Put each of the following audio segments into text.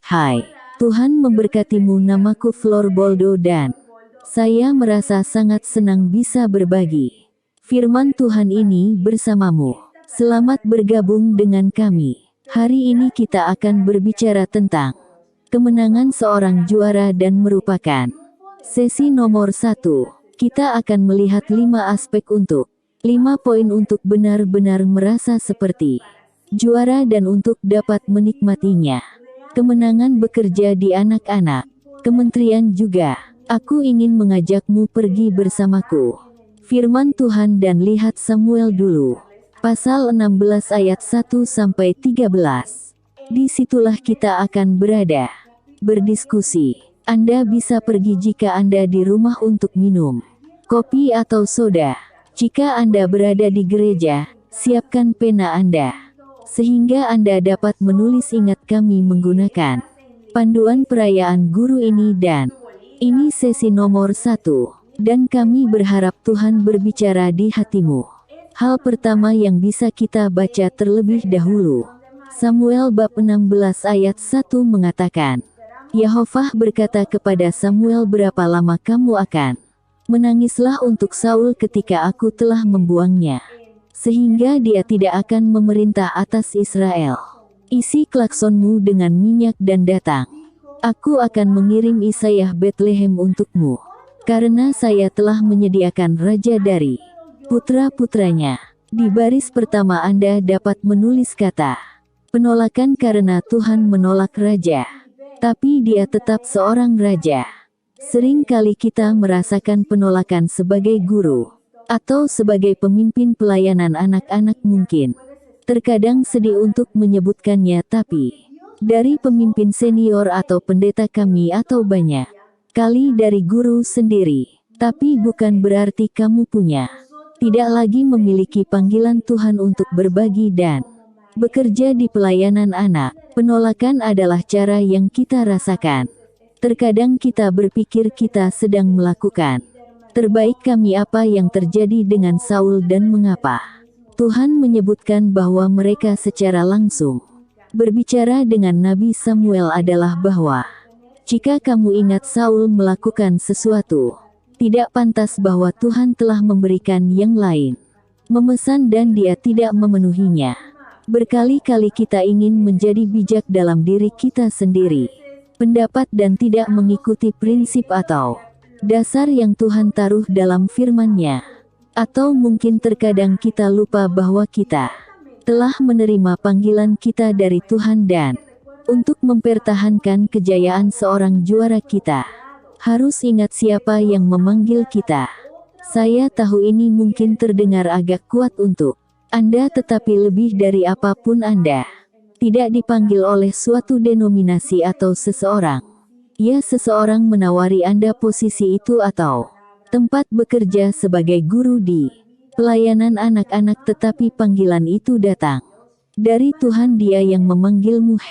Hai, Tuhan memberkatimu. Namaku Florboldo dan saya merasa sangat senang bisa berbagi firman Tuhan ini bersamamu. Selamat bergabung dengan kami. Hari ini kita akan berbicara tentang kemenangan seorang juara dan merupakan sesi nomor 1. Kita akan melihat 5 aspek untuk 5 poin untuk benar-benar merasa seperti juara dan untuk dapat menikmatinya. Kemenangan bekerja di anak-anak kementerian juga. Aku ingin mengajakmu pergi bersamaku firman Tuhan dan lihat Samuel dulu. Pasal 16 ayat 1-13. Disitulah kita akan berada. Berdiskusi. Anda bisa pergi jika Anda di rumah untuk minum kopi atau soda. Jika Anda berada di gereja, siapkan pena Anda sehingga Anda dapat menulis. Ingat, kami menggunakan panduan perayaan guru ini dan ini sesi nomor 1 dan kami berharap Tuhan berbicara di hatimu. Hal pertama yang bisa kita baca terlebih dahulu. Samuel bab 16 ayat 1 mengatakan, Yahova berkata kepada Samuel, berapa lama kamu akan menangislah untuk Saul ketika aku telah membuangnya, sehingga dia tidak akan memerintah atas Israel. Isi klaksonmu dengan minyak dan datang. Aku akan mengirim Isaiah Betlehem untukmu, karena saya telah menyediakan raja dari putra-putranya. Di baris pertama Anda dapat menulis kata penolakan karena Tuhan menolak raja, tapi dia tetap seorang raja. Sering kali kita merasakan penolakan sebagai guru atau sebagai pemimpin pelayanan anak-anak mungkin. Terkadang sedih untuk menyebutkannya, tapi dari pemimpin senior atau pendeta kami atau banyak kali dari guru sendiri. Tapi bukan berarti kamu punya tidak lagi memiliki panggilan Tuhan untuk berbagi dan bekerja di pelayanan anak. Penolakan adalah cara yang kita rasakan. Terkadang kita berpikir kita sedang melakukan terbaik kami. Apa yang terjadi dengan Saul dan mengapa Tuhan menyebutkan bahwa mereka secara langsung berbicara dengan Nabi Samuel adalah bahwa jika kamu ingat Saul melakukan sesuatu tidak pantas, bahwa Tuhan telah memberikan yang lain memesan dan dia tidak memenuhinya. Berkali-kali kita ingin menjadi bijak dalam diri kita sendiri, pendapat, dan tidak mengikuti prinsip atau dasar yang Tuhan taruh dalam firman-Nya. Atau mungkin terkadang kita lupa bahwa kita telah menerima panggilan kita dari Tuhan dan untuk mempertahankan kejayaan seorang juara kita harus ingat siapa yang memanggil kita. Saya tahu ini mungkin terdengar agak kuat untuk Anda, tetapi lebih dari apapun Anda tidak dipanggil oleh suatu denominasi atau seseorang. Ya, seseorang menawari Anda posisi itu atau tempat bekerja sebagai guru di pelayanan anak-anak, tetapi panggilan itu datang dari Tuhan. Dia yang memanggilmu.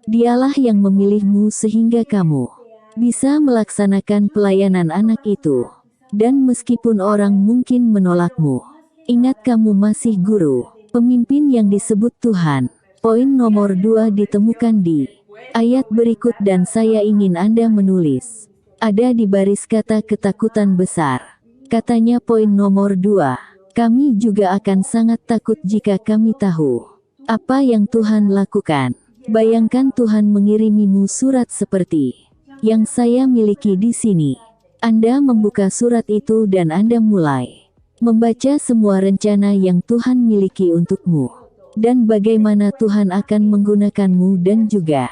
Dialah yang memilihmu sehingga kamu bisa melaksanakan pelayanan anak itu. Dan meskipun orang mungkin menolakmu, ingat kamu masih guru, pemimpin yang disebut Tuhan. Poin nomor 2 ditemukan di ayat berikut dan saya ingin Anda menulis. Ada di baris kata ketakutan besar. Katanya poin nomor 2, kami juga akan sangat takut jika kami tahu apa yang Tuhan lakukan. Bayangkan Tuhan mengirimimu surat seperti yang saya miliki di sini. Anda membuka surat itu dan Anda mulai membaca semua rencana yang Tuhan miliki untukmu. Dan bagaimana Tuhan akan menggunakanmu dan juga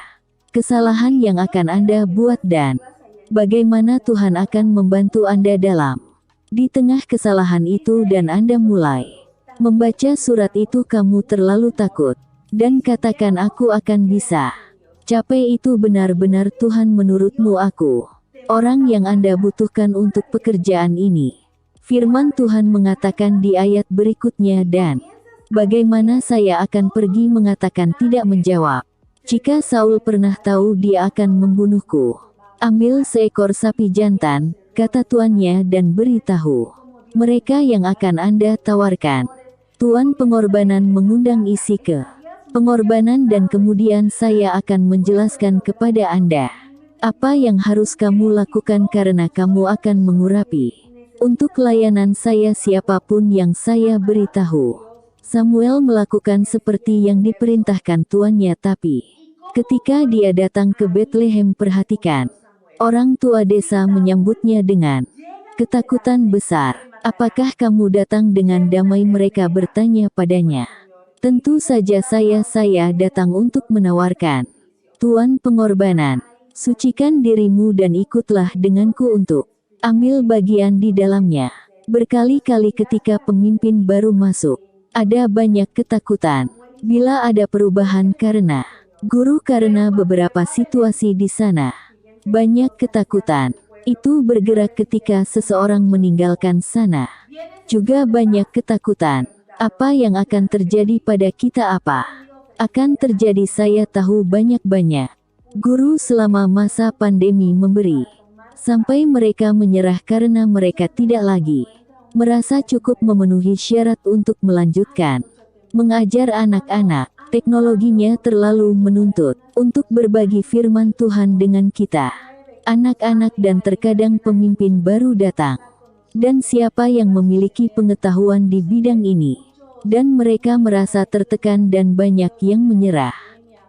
kesalahan yang akan Anda buat dan bagaimana Tuhan akan membantu Anda dalam di tengah kesalahan itu. Dan Anda mulai membaca surat itu, kamu terlalu takut dan katakan, aku akan bisa capai itu. Benar-benar Tuhan menurutmu aku orang yang Anda butuhkan untuk pekerjaan ini. Firman Tuhan mengatakan di ayat berikutnya, dan bagaimana saya akan pergi mengatakan tidak menjawab. Jika Saul pernah tahu dia akan membunuhku. Ambil seekor sapi jantan, kata tuannya, dan beritahu mereka yang akan Anda tawarkan. Tuan pengorbanan mengundang isi ke pengorbanan, dan kemudian saya akan menjelaskan kepada Anda apa yang harus kamu lakukan karena kamu akan mengurapi untuk layanan saya siapapun yang saya beritahu. Samuel melakukan seperti yang diperintahkan tuannya, tapi ketika dia datang ke Betlehem, perhatikan, orang tua desa menyambutnya dengan ketakutan besar. "Apakah kamu datang dengan damai?" mereka bertanya padanya. "Tentu saja saya datang untuk menawarkan Tuan pengorbanan. Sucikan dirimu dan ikutlah denganku untuk ambil bagian di dalamnya." Berkali-kali ketika pemimpin baru masuk, ada banyak ketakutan. Bila ada perubahan karena guru, karena beberapa situasi di sana, banyak ketakutan. Itu bergerak ketika seseorang meninggalkan sana. Juga banyak ketakutan. Apa yang akan terjadi pada kita? Apa akan terjadi? Saya tahu banyak guru selama masa pandemi memberi sampai mereka menyerah karena mereka tidak lagi merasa cukup memenuhi syarat untuk melanjutkan mengajar anak-anak. Teknologinya terlalu menuntut untuk berbagi firman Tuhan dengan kita, anak-anak, dan terkadang pemimpin baru datang. Dan siapa yang memiliki pengetahuan di bidang ini? Dan mereka merasa tertekan dan banyak yang menyerah.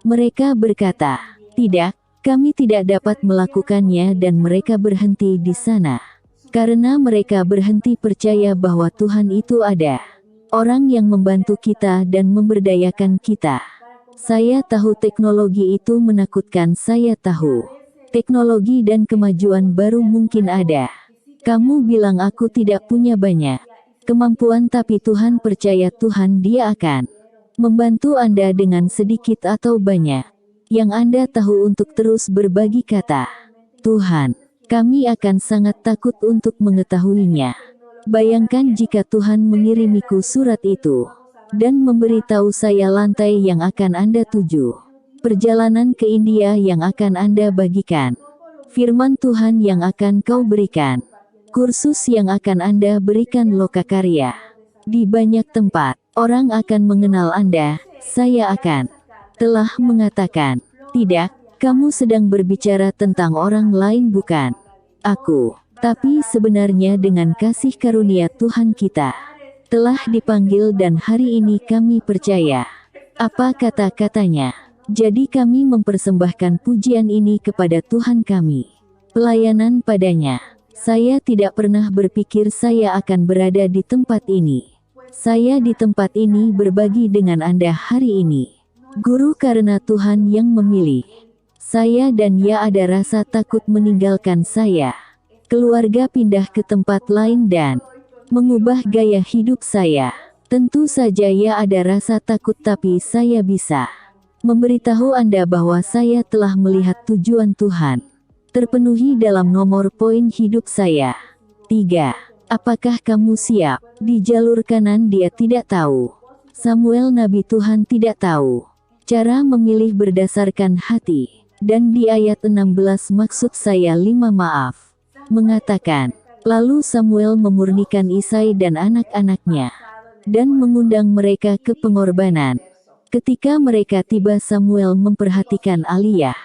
Mereka berkata, "Tidak, kami tidak dapat melakukannya," dan mereka berhenti di sana. Karena mereka berhenti percaya bahwa Tuhan itu ada. Orang yang membantu kita dan memberdayakan kita. Saya tahu teknologi itu menakutkan. Saya tahu teknologi dan kemajuan baru mungkin ada. Kamu bilang aku tidak punya banyak kemampuan, tapi Tuhan percaya Tuhan Dia akan membantu Anda dengan sedikit atau banyak yang Anda tahu untuk terus berbagi. Kata Tuhan, kami akan sangat takut untuk mengetahuinya. Bayangkan jika Tuhan mengirimiku surat itu dan memberitahu saya lantai yang akan Anda tuju, perjalanan ke India yang akan Anda bagikan, firman Tuhan yang akan kau berikan, kursus yang akan Anda berikan, lokakarya. Di banyak tempat, orang akan mengenal Anda. Saya akan telah mengatakan, "Tidak, kamu sedang berbicara tentang orang lain, bukan aku." Tapi sebenarnya dengan kasih karunia Tuhan kita telah dipanggil, dan hari ini kami percaya apa kata-katanya. Jadi kami mempersembahkan pujian ini kepada Tuhan kami. Pelayanan padanya. Saya tidak pernah berpikir saya akan berada di tempat ini. Saya di tempat ini berbagi dengan Anda hari ini. Guru, karena Tuhan yang memilih saya, dan Ya ada rasa takut meninggalkan saya. Keluarga pindah ke tempat lain dan mengubah gaya hidup saya. Tentu saja Ya ada rasa takut, tapi saya bisa memberitahu Anda bahwa saya telah melihat tujuan Tuhan terpenuhi dalam nomor poin hidup saya. 3. Apakah kamu siap? Di jalur kanan dia tidak tahu. Samuel nabi Tuhan tidak tahu cara memilih berdasarkan hati. Dan di ayat 16 maksud saya 5 maaf. Mengatakan, lalu Samuel memurnikan Isai dan anak-anaknya dan mengundang mereka ke pengorbanan. Ketika mereka tiba, Samuel memperhatikan Aliyah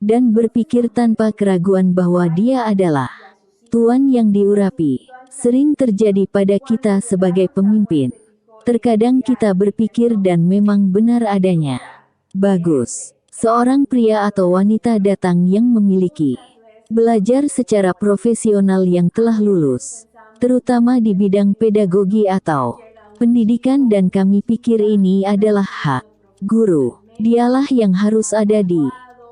dan berpikir tanpa keraguan bahwa dia adalah Tuan yang diurapi. Sering terjadi pada kita sebagai pemimpin. Terkadang kita berpikir dan memang benar adanya. Bagus. Seorang pria atau wanita datang yang memiliki belajar secara profesional yang telah lulus, terutama di bidang pedagogi atau pendidikan, dan kami pikir ini adalah hak guru. Dialah yang harus ada di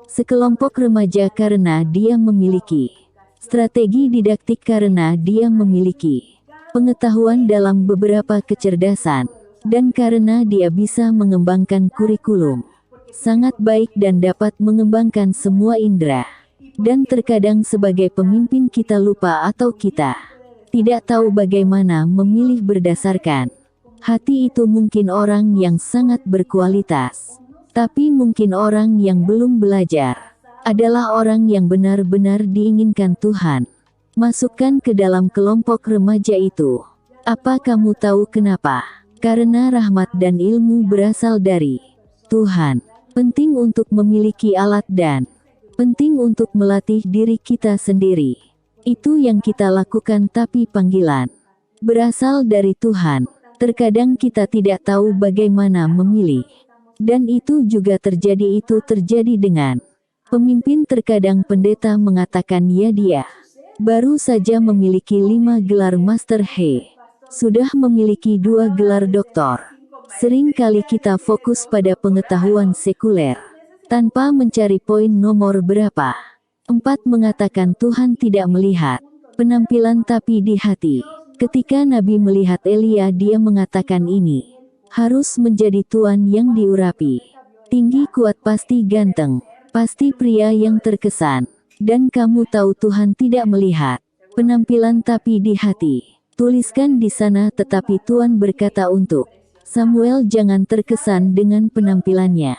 sekelompok remaja karena dia memiliki strategi didaktik, karena dia memiliki pengetahuan dalam beberapa kecerdasan, dan karena dia bisa mengembangkan kurikulum sangat baik dan dapat mengembangkan semua indera. Dan terkadang sebagai pemimpin kita lupa atau kita tidak tahu bagaimana memilih berdasarkan hati. Itu mungkin orang yang sangat berkualitas, tapi mungkin orang yang belum belajar adalah orang yang benar-benar diinginkan Tuhan masukkan ke dalam kelompok remaja itu. Apa kamu tahu kenapa? Karena rahmat dan ilmu berasal dari Tuhan. Penting untuk memiliki alat dan penting untuk melatih diri kita sendiri. Itu yang kita lakukan, tapi panggilan berasal dari Tuhan. Terkadang kita tidak tahu bagaimana memilih. Dan itu juga terjadi dengan pemimpin. Terkadang pendeta mengatakan ya dia baru saja memiliki 5 gelar Master sudah memiliki 2 gelar doktor. Sering kali kita fokus pada pengetahuan sekuler, tanpa mencari poin nomor berapa. 4 mengatakan Tuhan tidak melihat penampilan tapi di hati. Ketika Nabi melihat Elia, dia mengatakan ini harus menjadi tuan yang diurapi. Tinggi, kuat, pasti ganteng, pasti pria yang terkesan. Dan kamu tahu Tuhan tidak melihat penampilan tapi di hati. Tuliskan di sana, tetapi Tuhan berkata untuk Samuel, jangan terkesan dengan penampilannya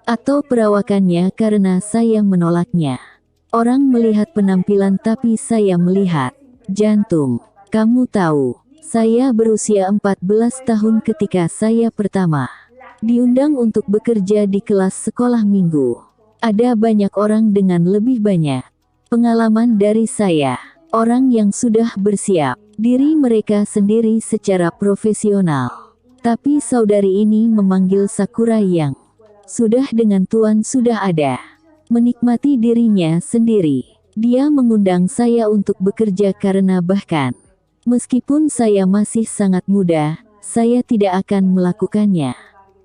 atau perawakannya karena saya menolaknya. Orang melihat penampilan tapi saya melihat jantung. Kamu tahu, saya berusia 14 tahun ketika saya pertama diundang untuk bekerja di kelas sekolah minggu. Ada banyak orang dengan lebih banyak pengalaman dari saya. Orang yang sudah bersiap diri mereka sendiri secara profesional. Tapi saudari ini memanggil Sakura yang sudah dengan Tuhan, sudah ada menikmati dirinya sendiri. Dia mengundang saya untuk bekerja karena bahkan meskipun saya masih sangat muda, saya tidak akan melakukannya.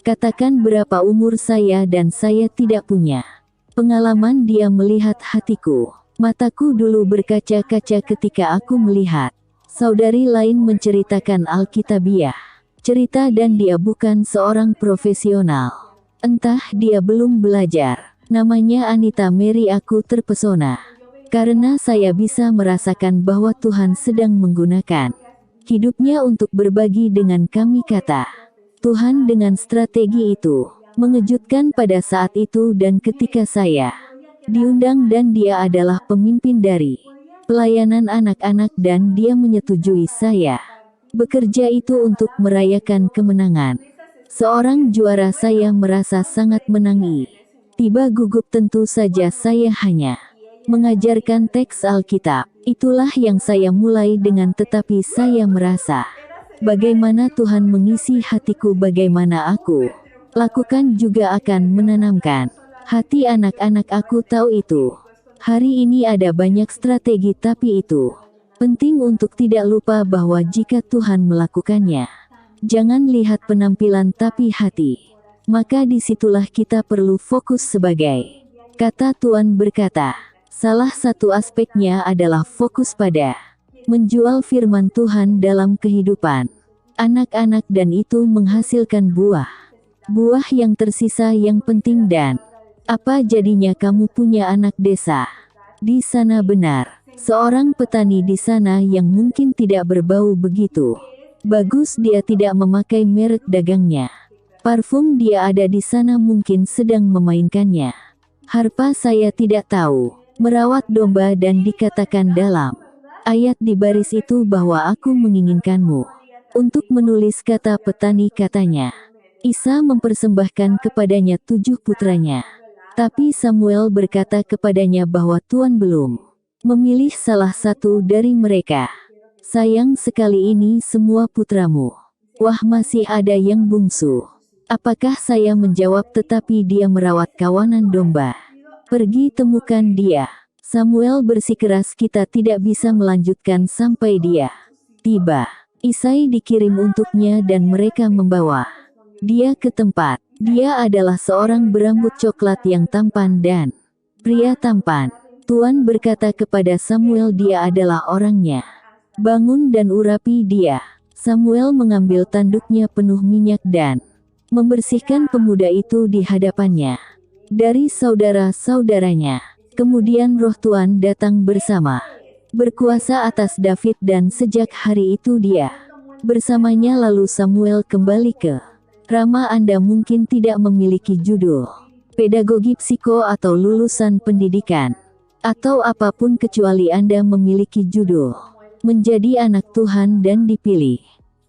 Katakan berapa umur saya dan saya tidak punya pengalaman. Dia melihat hatiku. Mataku dulu berkaca-kaca ketika aku melihat saudari lain menceritakan Alkitabiah. Cerita, dan dia bukan seorang profesional. Entah dia belum belajar. Namanya Anita Mary. Aku terpesona karena saya bisa merasakan bahwa Tuhan sedang menggunakan hidupnya untuk berbagi dengan kami. Kata Tuhan dengan strategi itu mengejutkan pada saat itu, dan ketika saya diundang dan dia adalah pemimpin dari pelayanan anak-anak dan dia menyetujui saya bekerja itu untuk merayakan kemenangan seorang juara, saya merasa sangat menangi. Tiba gugup. Tentu saja saya hanya mengajarkan teks Alkitab. Itulah yang saya mulai dengan, tetapi saya merasa bagaimana Tuhan mengisi hatiku, bagaimana aku lakukan juga akan menanamkan hati anak-anak. Aku tahu itu. Hari ini ada banyak strategi, tapi itu penting untuk tidak lupa bahwa jika Tuhan melakukannya, jangan lihat penampilan tapi hati. Maka disitulah kita perlu fokus sebagai kata Tuhan berkata. Salah satu aspeknya adalah fokus pada menjual firman Tuhan dalam kehidupan anak-anak, dan itu menghasilkan buah. Buah yang tersisa yang penting. Dan apa jadinya kamu punya anak desa di sana? Benar. Seorang petani di sana yang mungkin tidak berbau begitu bagus, dia tidak memakai merek dagangnya. Parfum dia ada di sana, mungkin sedang memainkannya. Harpa saya tidak tahu. Merawat domba, dan dikatakan dalam ayat di baris itu bahwa aku menginginkanmu untuk menulis kata petani. Katanya Isa mempersembahkan kepadanya 7 putranya. Tapi Samuel berkata kepadanya bahwa Tuhan belum memilih salah satu dari mereka. Sayang sekali, ini semua putramu. Wah, masih ada yang bungsu. Apakah saya menjawab, tetapi dia merawat kawanan domba. Pergi temukan dia. Samuel bersikeras, kita tidak bisa melanjutkan sampai dia tiba. Isai dikirim untuknya dan mereka membawa dia ke tempat. Dia adalah seorang berambut coklat yang tampan dan pria tampan. Tuhan berkata kepada Samuel, dia adalah orangnya. Bangun dan urapi dia. Samuel mengambil tanduknya penuh minyak dan membersihkan pemuda itu di hadapannya dari saudara-saudaranya. Kemudian roh Tuhan datang bersama berkuasa atas David, dan sejak hari itu dia bersamanya. Lalu Samuel kembali ke Rama. Anda mungkin tidak memiliki judul pedagogi psiko atau lulusan pendidikan atau apapun, kecuali Anda memiliki judul menjadi anak Tuhan dan dipilih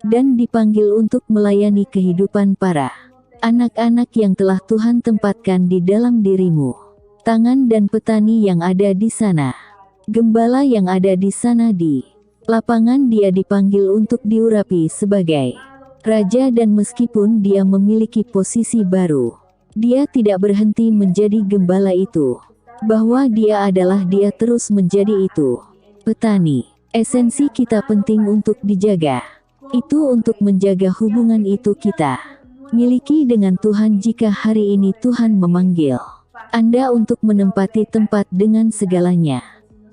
dan dipanggil untuk melayani kehidupan para anak-anak yang telah Tuhan tempatkan di dalam dirimu, tangan dan petani yang ada di sana, gembala yang ada di sana di lapangan. Dia dipanggil untuk diurapi sebagai raja, dan meskipun dia memiliki posisi baru, dia tidak berhenti menjadi gembala itu, bahwa dia terus menjadi itu petani. Esensi kita penting untuk dijaga, itu untuk menjaga hubungan itu kita miliki dengan Tuhan. Jika hari ini Tuhan memanggil Anda untuk menempati tempat dengan segalanya,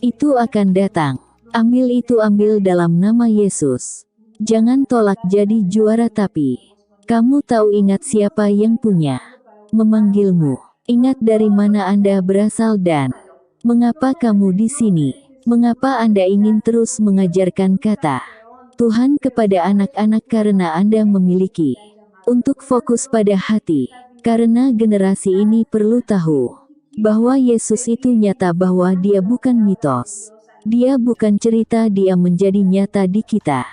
itu akan datang. Ambil itu, ambil dalam nama Yesus. Jangan tolak jadi juara, tapi kamu tahu, ingat siapa yang punya memanggilmu. Ingat dari mana Anda berasal dan mengapa kamu di sini. Mengapa Anda ingin terus mengajarkan kata Tuhan kepada anak-anak? Karena Anda memiliki untuk fokus pada hati. Karena generasi ini perlu tahu bahwa Yesus itu nyata, bahwa dia bukan mitos. Dia bukan cerita, dia menjadi nyata di kita.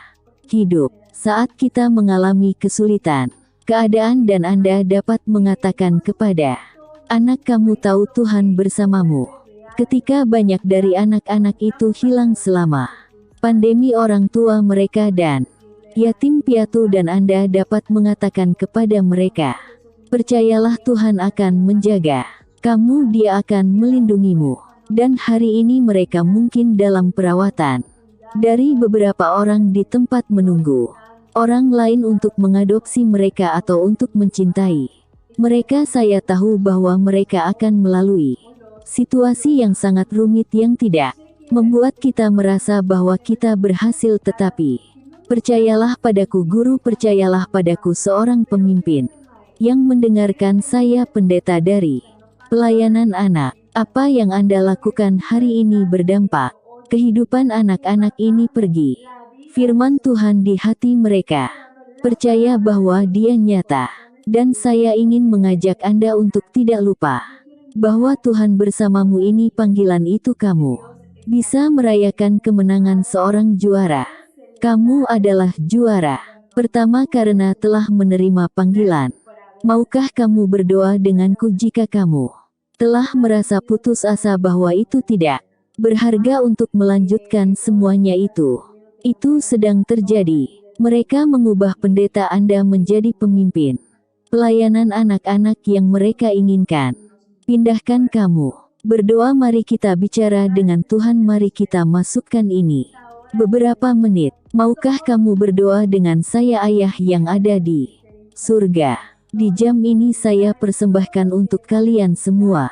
Hidup saat kita mengalami kesulitan, keadaan, dan Anda dapat mengatakan kepada anak kamu, tahu Tuhan bersamamu. Ketika banyak dari anak-anak itu hilang selama pandemi, orang tua mereka dan yatim piatu, dan Anda dapat mengatakan kepada mereka, percayalah Tuhan akan menjaga kamu, dia akan melindungimu. Dan hari ini mereka mungkin dalam perawatan dari beberapa orang di tempat menunggu orang lain untuk mengadopsi mereka atau untuk mencintai mereka. Saya tahu bahwa mereka akan melalui situasi yang sangat rumit yang tidak membuat kita merasa bahwa kita berhasil, tetapi percayalah padaku guru, percayalah padaku seorang pemimpin yang mendengarkan saya, pendeta dari pelayanan anak. Apa yang Anda lakukan hari ini berdampak. Kehidupan anak-anak ini pergi firman Tuhan di hati mereka. Percaya bahwa dia nyata. Dan saya ingin mengajak Anda untuk tidak lupa bahwa Tuhan bersamamu. Ini panggilan itu, kamu bisa merayakan kemenangan seorang juara. Kamu adalah juara pertama karena telah menerima panggilan. Maukah kamu berdoa denganku jika kamu telah merasa putus asa bahwa itu tidak berharga untuk melanjutkan semuanya? Itu sedang terjadi. Mereka mengubah pendeta Anda menjadi pemimpin pelayanan anak-anak yang mereka inginkan. Pindahkan kamu. Berdoa, mari kita bicara dengan Tuhan, mari kita masukkan ini beberapa menit. Maukah kamu berdoa dengan saya? Ayah yang ada di surga, di jam ini saya persembahkan untuk kalian semua,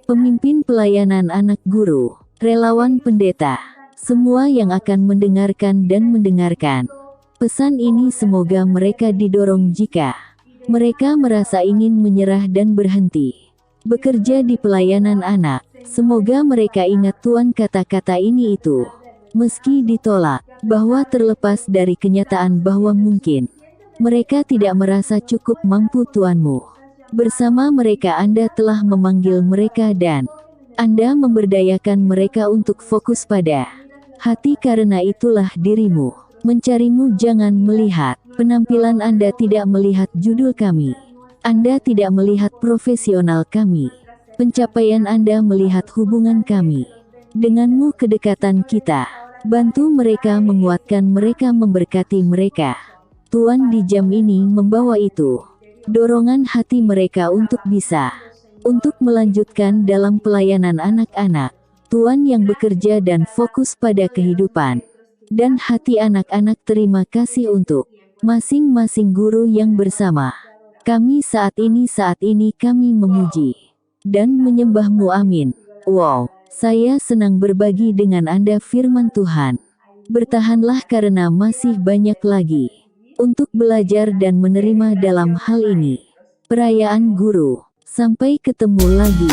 pemimpin pelayanan anak, guru, relawan, pendeta, semua yang akan mendengarkan dan mendengarkan pesan ini. Semoga mereka didorong jika mereka merasa ingin menyerah dan berhenti bekerja di pelayanan anak. Semoga mereka ingat Tuhan, kata-kata ini itu meski ditolak, bahwa terlepas dari kenyataan bahwa mungkin mereka tidak merasa cukup mampu, Tuhanmu bersama mereka. Anda telah memanggil mereka dan Anda memberdayakan mereka untuk fokus pada hati. Karena itulah dirimu mencarimu. Jangan melihat penampilan Anda, tidak melihat judul kami. Anda tidak melihat profesional kami. Pencapaian Anda melihat hubungan kami denganmu, kedekatan kita. Bantu mereka, menguatkan mereka, memberkati mereka. Tuhan di jam ini membawa itu dorongan hati mereka untuk bisa untuk melanjutkan dalam pelayanan anak-anak Tuhan yang bekerja dan fokus pada kehidupan dan hati anak-anak. Terima kasih untuk masing-masing guru yang bersama kami saat ini kami memuji dan menyembahmu. Amin. Wow, saya senang berbagi dengan Anda firman Tuhan. Bertahanlah karena masih banyak lagi untuk belajar dan menerima dalam hal ini. Perayaan Guru. Sampai ketemu lagi.